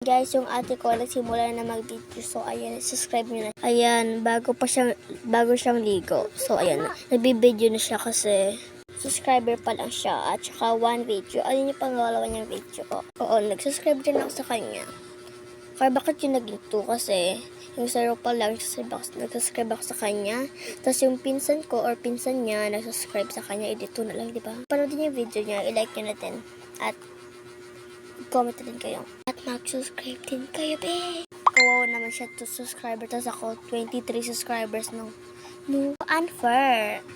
guys, yung ate ko nagsimula na mag-video. So ayan, subscribe niyo na. Ayan, bago siyang ligo. So ayan, nagbi-video na siya kasi subscriber pa lang siya at saka one video. Ayun yung pangalawa niyang video ko. Oo, nag-subscribe din ako sa kanya. Kaya bakit yung naging 2? Kasi yung zero pa lang, nag-subscribe ako sa kanya. Tapos yung pinsan ko or pinsan niya, nag-subscribe sa kanya, edit 2 na lang, di ba? Panoodin yung video niya, i-like nyo na din. At comment din kayo. At mag-subscribe din kayo, be! Kawawa naman siya 2 subscriber. Tapos ako, 23 subscribers no. No, unfair.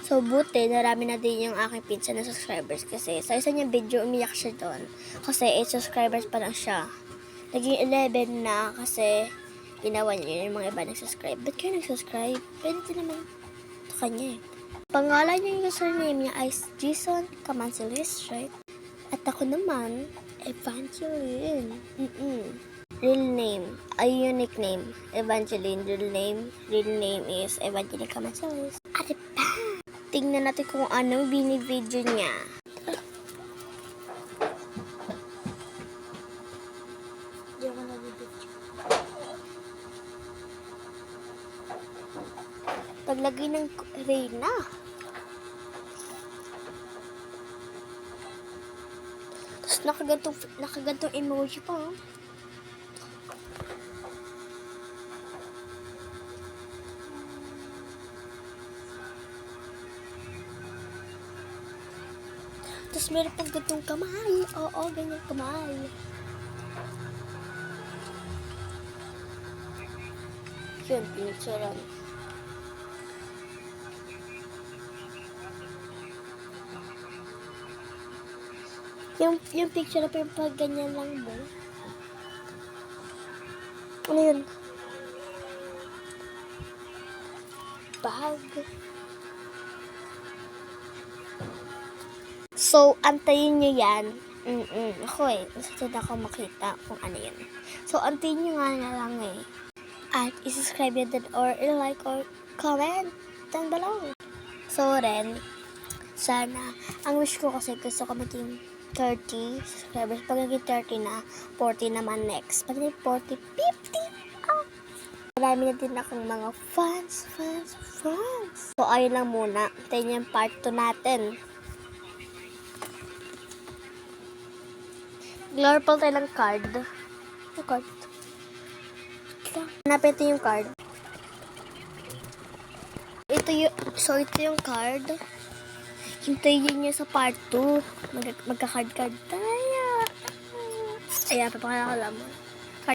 So, buti, narami na din yung aking pinsan na subscribers kasi sa isa niyang video, umiyak siya doon. Kasi 8 subscribers pa lang siya. Naging 11 na kasi ginawa niya yung mga iba nag-subscribe. Ba't kayo nag-subscribe? Pwede din naman sa kanya eh. Pangalan niya yung username niya ay Jason Camancelis, right? At ako naman, Evangeline. Real name, ay unique name, Evangeline. Real name is Evangeline Camancelis. Ate pa! Tingnan natin kung anong bini-video niya. Diyan ko nabibidyo. Paglagay ng Reyna. Tapos nakagantong emoji pa. Oh. Tapos meron pang gantong kamay. Oo, ganyan kamay. Yun, pinicturean. Yung picture na parang pag ganyan lang mo. Ano yun? Bag. So, antayin nyo yan. Ako nasasad ako makita kung ano yun. So, antayin nyo nga na lang eh. At isubscribe nyo din or i-like or comment down below. So, rin, sana, ang wish ko kasi gusto ko maging 30 subscribers. Pag naging 30 na, 40 naman next. Pag naging 40, 50. Oh. Marami na din akong mga fans. So, ayun lang muna. Tayo yung part 2 natin. Glorpal tayo ng card. Yung card. Hanapin ito yung card. Ito yung card. Hintayin nyo sa part 2. Magka-card tayo. Ayan, papakala ko lang mo.